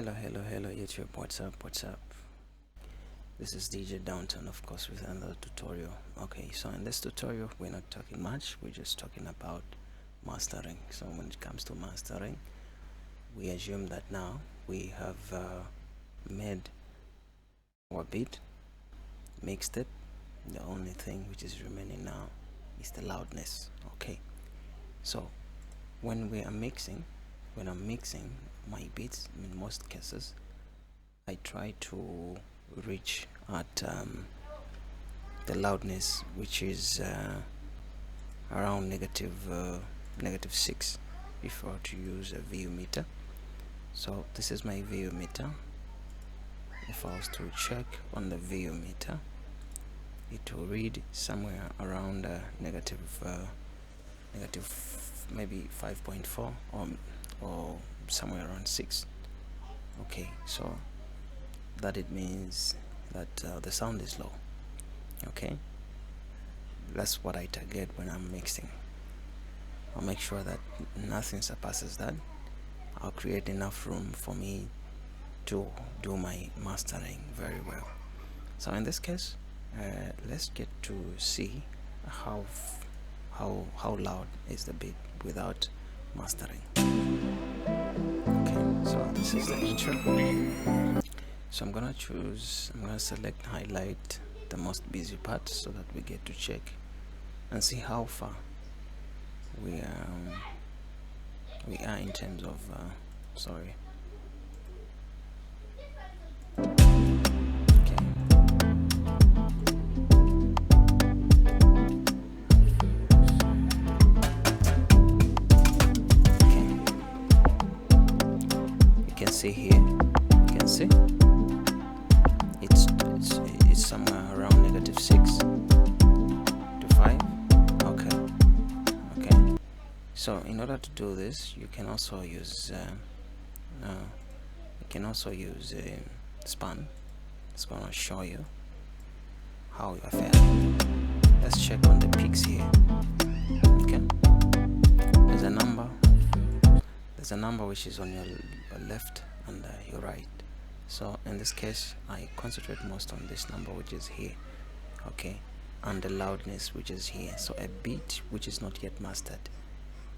Hello YouTube, what's up? This is DJ Downtown, of course, with another tutorial. Okay, so in this tutorial we're not talking much, we're just talking about mastering. So when it comes to mastering, we assume that now we have made our beat, mixed it. The only thing which is remaining now is the loudness. Okay, so when I'm mixing my beats, in most cases I try to reach at the loudness which is around -6 before to use a VU meter. So this is my VU meter. If I was to check on the VU meter, it will read somewhere around negative maybe 5.4 or somewhere around 6. Okay, so that it means that the sound is low. Okay, that's what I target when I'm mixing. I'll make sure that nothing surpasses that. I'll create enough room for me to do my mastering very well. So in this case, let's get to see how loud is the beat without mastering. Okay, so this is the intro. So I'm gonna select highlight the most busy part so that we get to check and see how far we are in terms of sorry. See here, you can see it's somewhere around -6 to 5. Okay, so in order to do this, you can also use span. It's gonna show you how you are faring. Let's check on the peaks here. Okay, there's a number which is on your left and your right. So in this case I concentrate most on this number which is here, okay, and the loudness which is here. So a beat which is not yet mastered,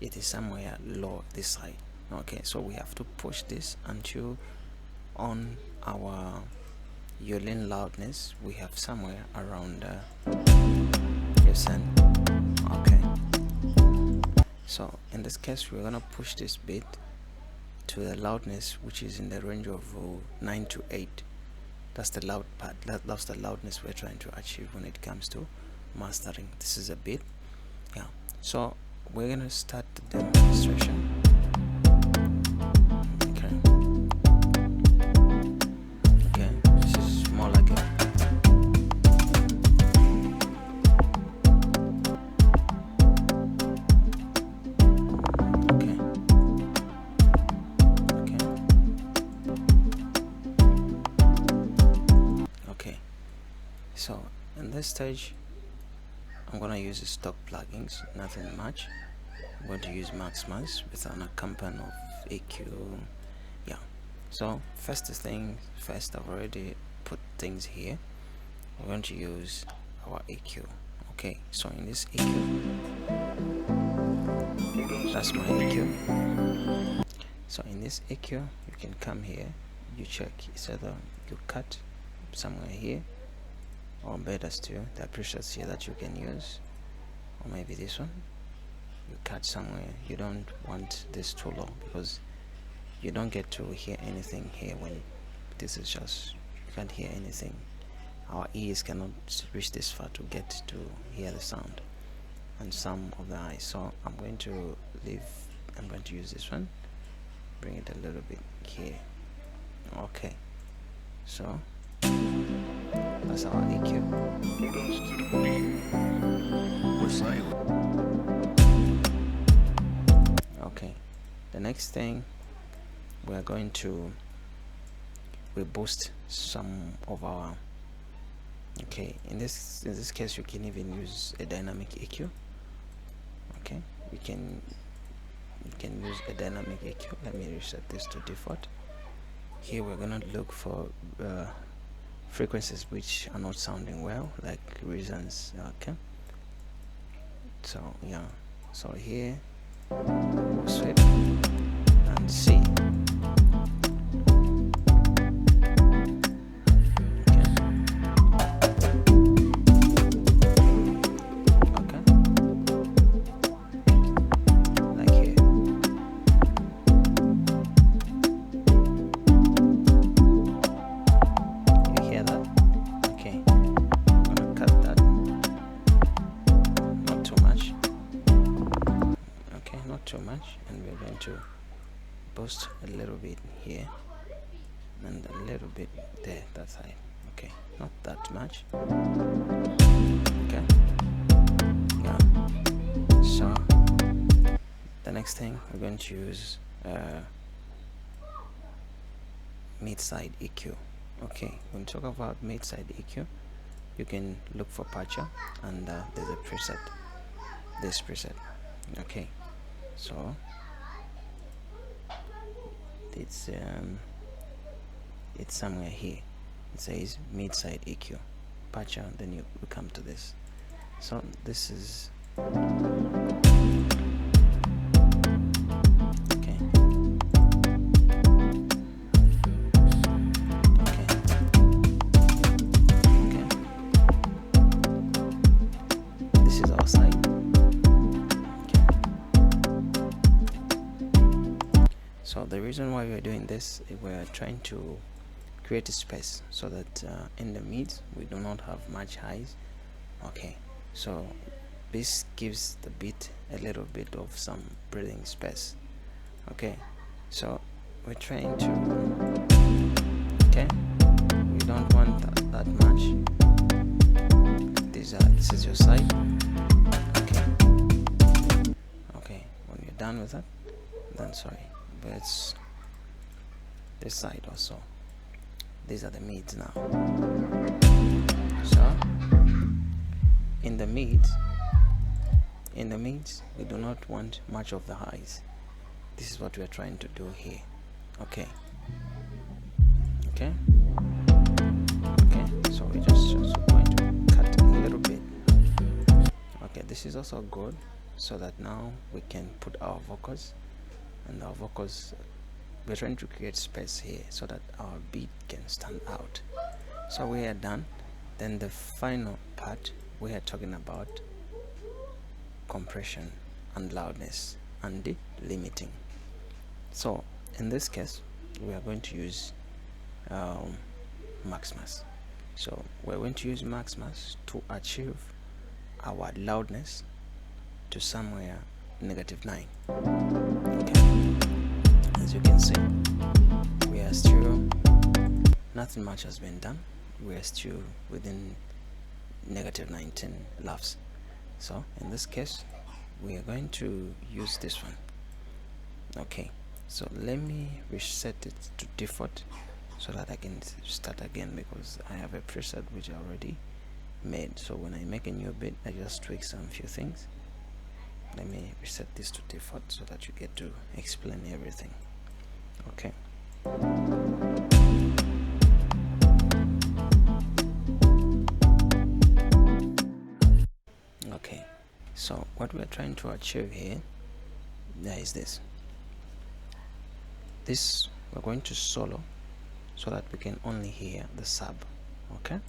it is somewhere low this side. Okay, so we have to push this until on our Yulin loudness we have somewhere around okay. So in this case we're gonna push this beat to the loudness which is in the range of 9 to 8. That's the loud part. That's the loudness we're trying to achieve when it comes to mastering. This is a bit, yeah. So we're gonna start the demonstration. Okay, this is more like a So in this stage I'm gonna use the stock plugins, nothing much. I'm going to use Maximus with an accompaniment of EQ. Yeah, so first, I've already put things here. We're going to use our EQ. Okay, so in this EQ, that's my EQ. So in this EQ you can come here, you check, it's either you cut somewhere here, or better still, there are presets here that you can use, or maybe this one you cut somewhere. You don't want this too low because you don't get to hear anything here. When this is just, you can't hear anything. Our ears cannot reach this far to get to hear the sound and some of the eyes. So I'm going to use this one, bring it a little bit here. Okay, so that's our EQ. Okay, the next thing we're going to boost some of our, okay, in this case you can even use a dynamic EQ. Okay, you can use a dynamic EQ. Let me reset this to default. here we're gonna look for frequencies which are not sounding well, like reasons. Okay, so yeah, so here we'll sweep and C. Too much, and we're going to boost a little bit here and a little bit there, that side. Okay, not that much. Okay, yeah. So the next thing we're going to use mid-side EQ. Okay, when you talk about mid-side EQ, you can look for patcher, and there's a preset, this preset. Okay, so it's somewhere here. It says mid-side EQ patcher, then you come to this. So this is this is our side. So the reason why we're doing this is we're trying to create a space so that in the mids we do not have much highs. Okay, so this gives the beat a little bit of some breathing space. Okay, so we're trying to, okay, we don't want that much. This is your side. Okay, when you're done with that, then sorry, but it's this side also. These are the mids now. So in the mids we do not want much of the highs. This is what we are trying to do here. Okay, so we're just going to cut a little bit. Okay, this is also good, so that now we can put our vocals, and our vocals, we're trying to create space here so that our beat can stand out. So we are done. Then the final part, we are talking about compression and loudness and the limiting. So in this case we are going to use Maximus. So we're going to use Maximus to achieve our loudness to somewhere -9. Okay, as you can see, we are still, nothing much has been done. We are still within -19 laughs. So in this case we are going to use this one. Okay, so let me reset it to default so that I can start again, because I have a preset which I already made. So when I make a new bit, I just tweak some few things. Let me reset this to default so that you get to explain everything. Okay, okay, so what we're trying to achieve here, there is this we're going to solo so that we can only hear the sub. Okay,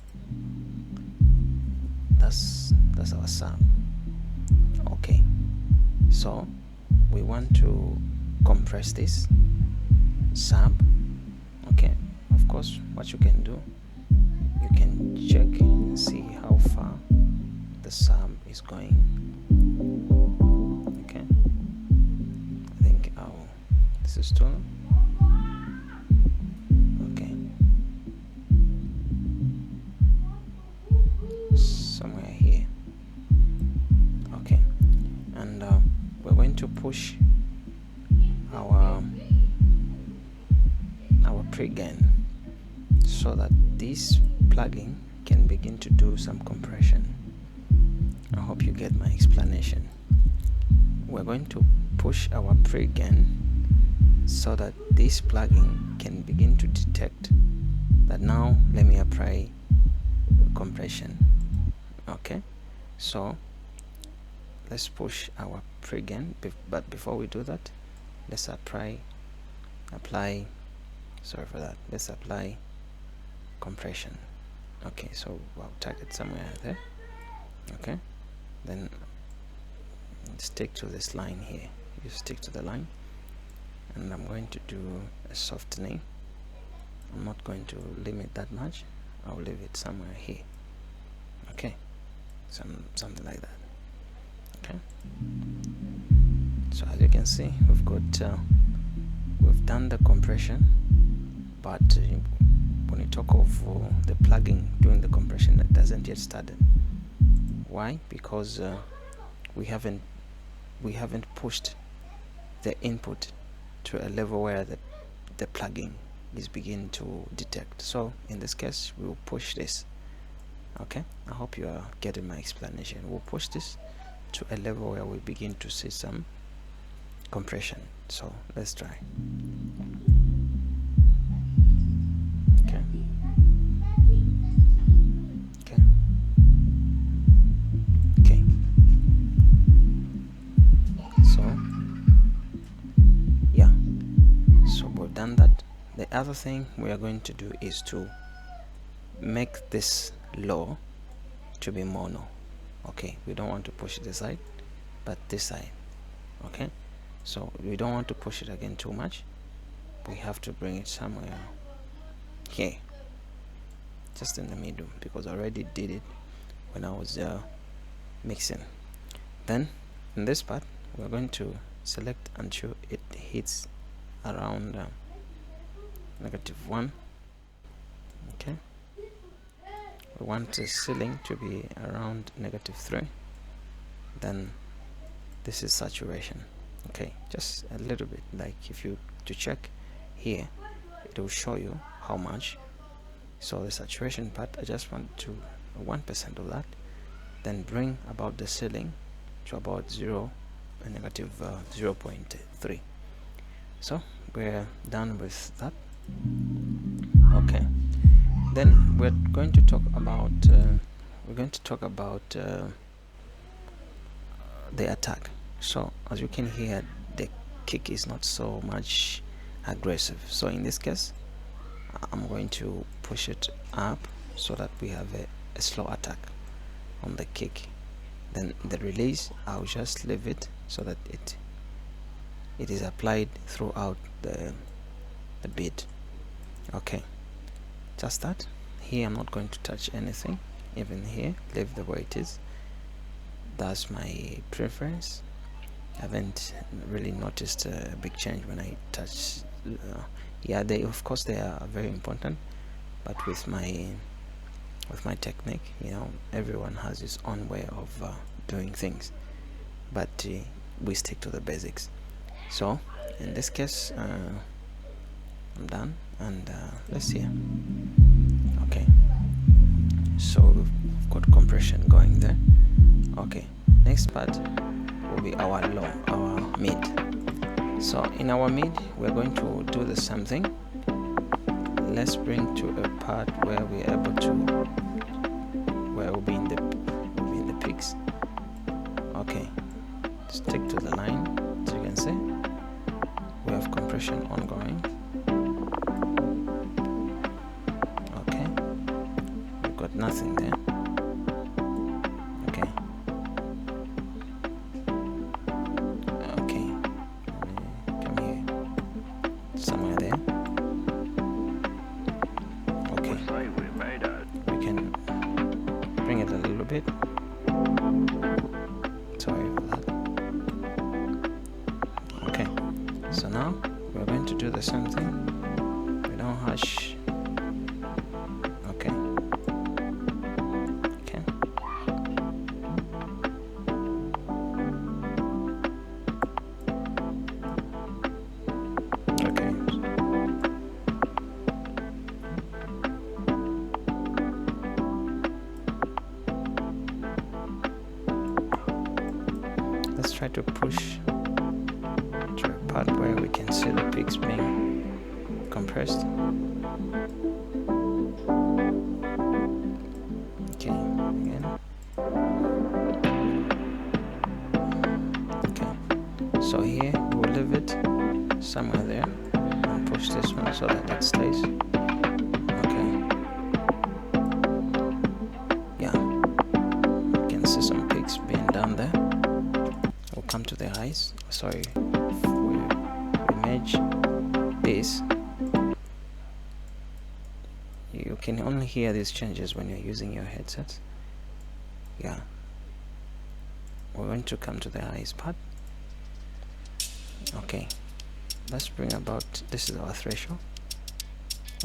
that's our sub. Okay, so we want to compress this sub. Okay, of course, what you can do, you can check and see how far the sub is going. Okay, I think this is too. Okay, somewhere here. Okay, and we're going to push our pre-gain so that this plugin can begin to do some compression. I hope you get my explanation. We're going to push our pre-gain so that this plugin can begin to detect that now let me apply compression. Okay, so let's push our pregain, but before we do that, let's apply sorry for that, let's apply compression. Okay, so I'll target somewhere there. Okay, then stick to this line here. You stick to the line, and I'm going to do a softening. I'm not going to limit that much. I'll leave it somewhere here. Okay, something like that. Okay, so as you can see, we've done the compression, but when you talk of the plugin doing the compression, it doesn't yet started. Why? Because we haven't pushed the input to a level where the plugin is beginning to detect. So in this case, we will push this. Okay, I hope you are getting my explanation. We'll push this to a level where we begin to see some compression. So let's try. Okay. Okay. Okay. So yeah. So we've done that. The other thing we are going to do is to make this low to be mono. Okay, we don't want to push it this side, but this side. Okay, so we don't want to push it again too much. We have to bring it somewhere here, just in the middle, because I already did it when I was mixing. Then in this part, we're going to select until it hits around -1. Okay, we want the ceiling to be around -3. Then this is saturation. Okay, just a little bit, like if you to check here, it will show you how much. So the saturation part, I just want to 1% of that, then bring about the ceiling to about -0.3. So we're done with that. Okay, then we're going to talk about the attack. So as you can hear, the kick is not so much aggressive. So in this case, I'm going to push it up so that we have a slow attack on the kick. Then the release, I'll just leave it so that it is applied throughout the beat. Okay, just that. Here I'm not going to touch anything. Even here, leave the way it is. That's my preference. I haven't really noticed a big change when I touch. Yeah, they of course they are very important, but with my technique, you know, everyone has his own way of doing things, but we stick to the basics. So in this case, I'm done, and let's see. Okay, so we've got compression going there. Okay, next part will be our low, our mid. So in our mid, we're going to do the same thing. Let's bring to a part where we're able to, where we'll be in the peaks. Okay, stick to the line. As you can see, we have compression ongoing. Okay, we've got nothing there. Okay. Okay, come here, somewhere there. Okay, we can bring it a little bit. Sorry for that. Okay, so now we're going to do the same thing. We don't hash. Okay. Okay. Okay. Let's try to push to a part part where we can see the peaks being compressed. Okay, again. Okay, so here we'll leave it somewhere there and push this one so that it stays. Okay, yeah, you can see some peaks being done there. We'll come to the highs. Sorry, we merge this. You can only hear these changes when you're using your headset. Yeah, we're going to come to the highs part. Okay, let's bring about, this is our threshold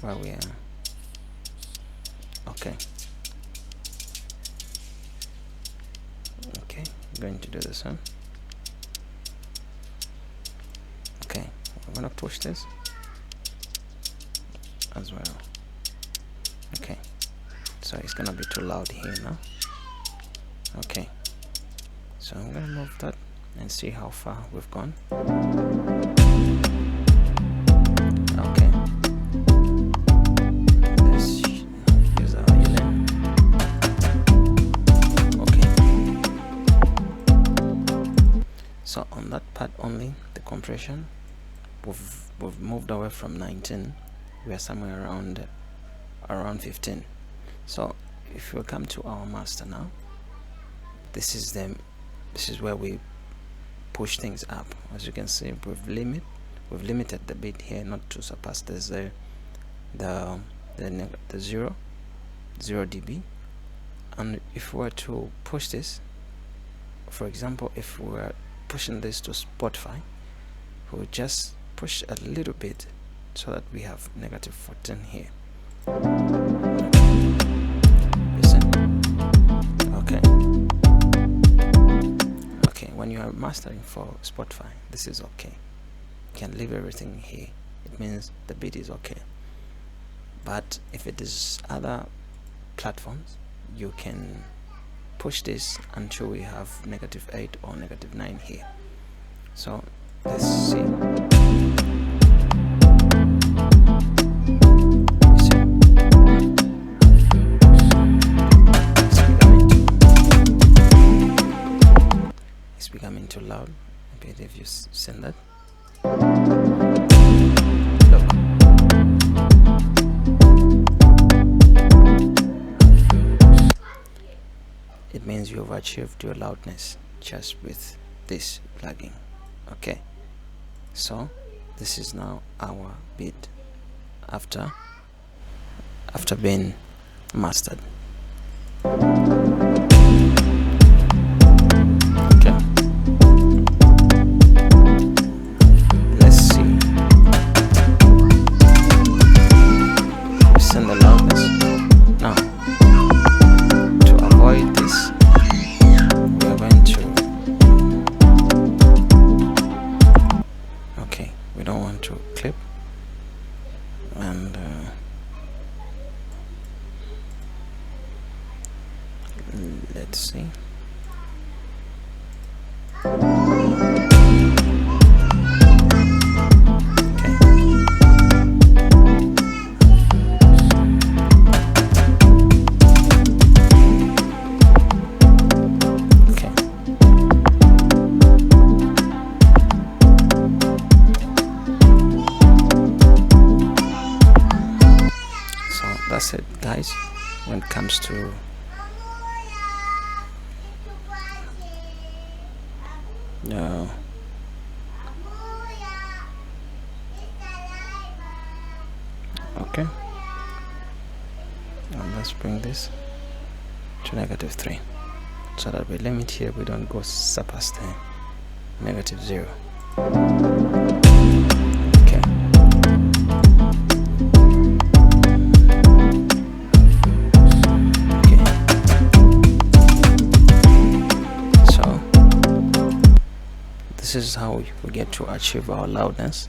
where we are. Okay, I'm going to do this one. Okay, we're gonna push this as well. Okay, so it's gonna be too loud here now. Okay, so I'm gonna move that and see how far we've gone. Okay, let's use our element. Okay, so on that part only, the compression, we've moved away from 19. We are somewhere around 15. So if we come to our master now, this is where we push things up. As you can see, we've limited the bit here not to surpass the 0 dB. And if we were to push this, for example, if we were pushing this to Spotify, we'll just push a little bit so that we have -14 here. Listen. Okay. Okay, when you are mastering for Spotify, this is okay. You can leave everything here. It means the beat is okay. But if it is other platforms, you can push this until we have -8 or -9 here. So let's see. Becoming too loud. I bet if you send that. Look. It means you've achieved your loudness just with this plugin. Okay, so this is now our beat after being mastered. Let's see. That's it, guys, when it comes to okay, and let's bring this to -3 so that we limit here, we don't go surpass the -0. Okay. This is how we get to achieve our loudness,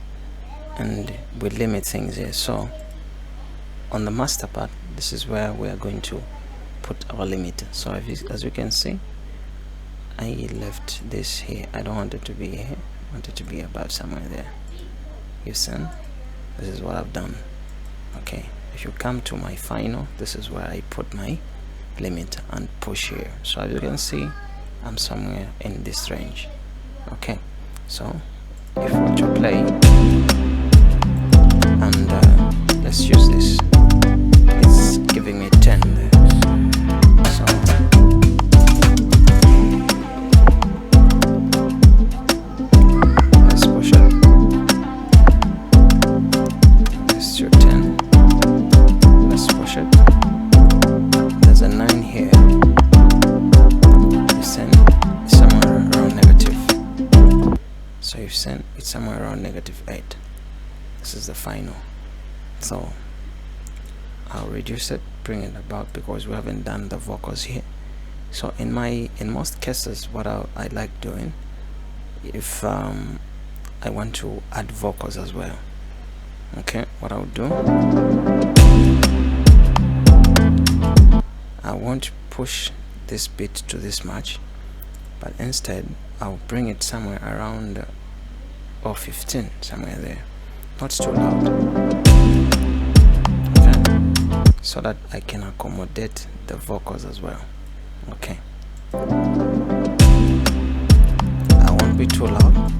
and we limit things here. So on the master part, this is where we are going to put our limit. So as you can see, I left this here. I don't want it to be here. I want it to be about somewhere there. You've seen, this is what I've done. Okay, if you come to my final, this is where I put my limit and push here. So as you can see, I'm somewhere in this range. Okay, so if we were to play, and let's use this, it's giving me 10 there. So let's push it. Let's do 10. Let's push it. There's a 9 here. Listen, it's somewhere around negative. So you've seen it's somewhere around -8. This is the final. So I'll reduce it, bring it about, because we haven't done the vocals here. So in most cases, what I like doing, if I want to add vocals as well, okay, what I'll do, I won't push this bit to this much, but instead I'll bring it somewhere around 15, somewhere there, not too loud, okay, so that I can accommodate the vocals as well. Okay, I won't be too loud.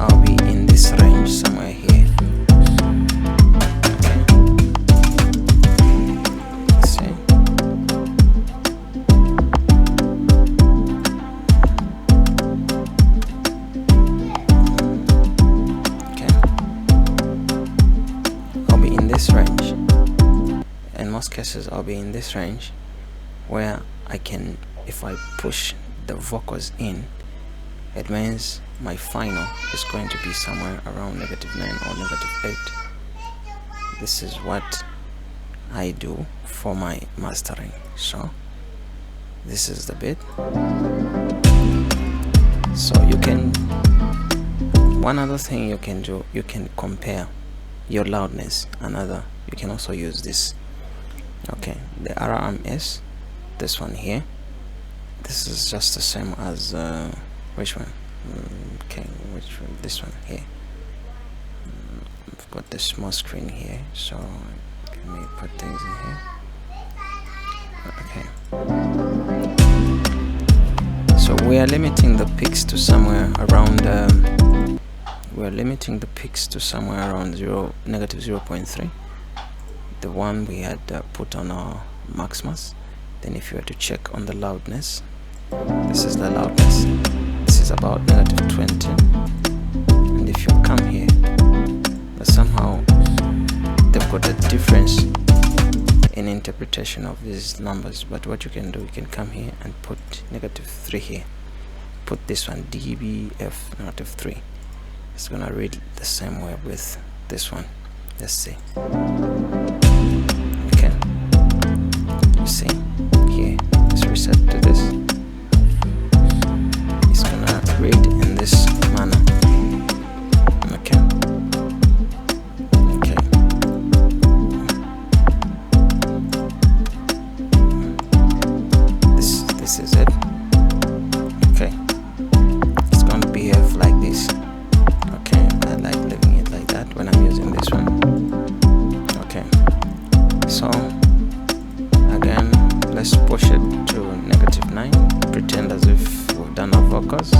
I'll be in this range somewhere here. Okay, see, okay, I'll be in this range. In most cases, I'll be in this range where I can, if I push the vocals in, it means my final is going to be somewhere around -9 or -8. This is what I do for my mastering. So this is the bit. So you can, one other thing you can do, you can compare your loudness. You can also use this. Okay, the RMS, this one here, this is just the same as which one? Okay, which one? This one here. I've got the small screen here, so let me put things in here. Okay, so we are limiting the peaks to somewhere around -0.3, the one we had put on our Maximus. Then if you were to check on the loudness, this is the loudness, this is about -20, and if you come here, but somehow they've got a difference in interpretation of these numbers. But what you can do, you can come here and put -3 here, put this one dBf -3. It's gonna read the same way with this one. Let's see. Okay, you see here, let's reset to this. It's gonna read in this manner. Okay, okay, this is it. Okay, it's gonna behave like this. Okay, I like leaving it like that when I'm using this one. Okay, so again, let's push it to -9, pretend as if we've done our vocals.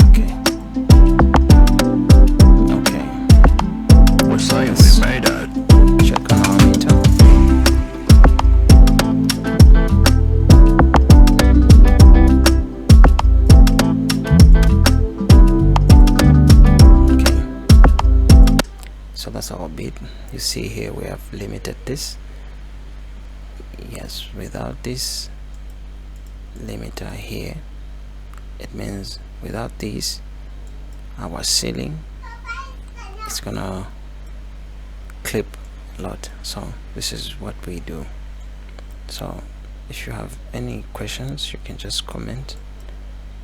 Okay, okay, We're saying we made it. check on our meter. Okay, so that's our beat. You see here we have limited this. Yes, without this limiter here, it means without this, our ceiling is gonna clip a lot. So this is what we do. So if you have any questions, you can just comment.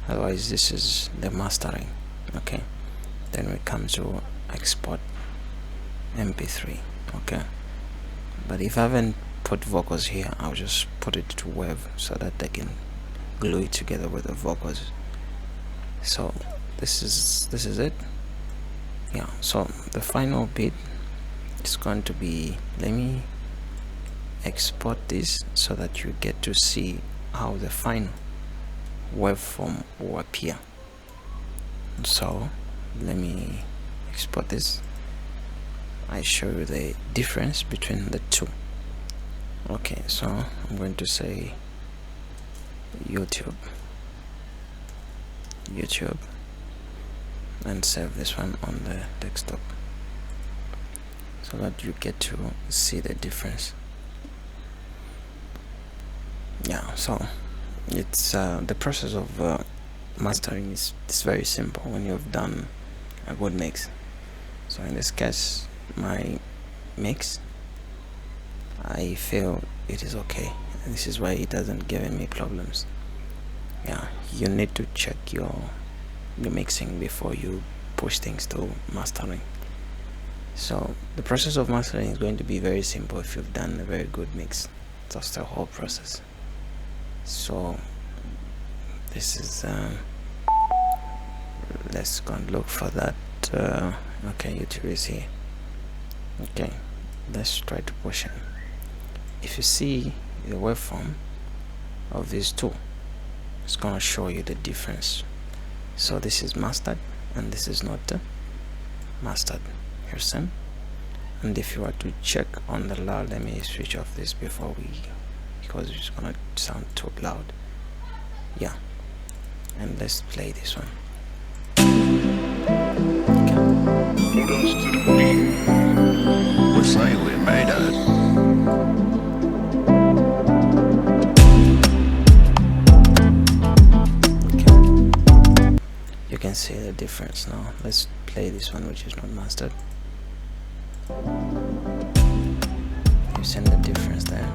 Otherwise, this is the mastering. Okay, then we come to export MP3. Okay, but if I haven't put vocals here, I'll just put it to wave so that they can glue it together with the vocals. So this is it. Yeah, so the final bit is going to be, let me export this so that you get to see how the final waveform will appear. So let me export this. I show you the difference between the two. Okay, so I'm going to say YouTube, and save this one on the desktop so that you get to see the difference. Yeah, so it's the process of mastering is very simple when you've done a good mix. So in this case, my mix, I feel it is okay. This is why it hasn't given me problems. Yeah, you need to check your mixing before you push things to mastering. So the process of mastering is going to be very simple if you've done a very good mix. That's the whole process. So this is let's go and look for that. Okay, YouTube is here. Okay, let's try to push it. If you see the waveform of these two, it's gonna show you the difference. So this is mastered and this is not mastered. Here's some. And if you were to check on the loud, let me switch off this before because it's gonna sound too loud. Yeah, and let's play this one. What say we made it? Okay. You can see the difference now. Let's play this one, which is not mastered. You've seen the difference there.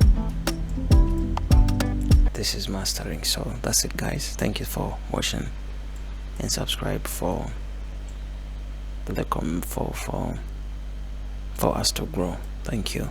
This is mastering. So that's it, guys. Thank you for watching, and subscribe for us to grow. Thank you.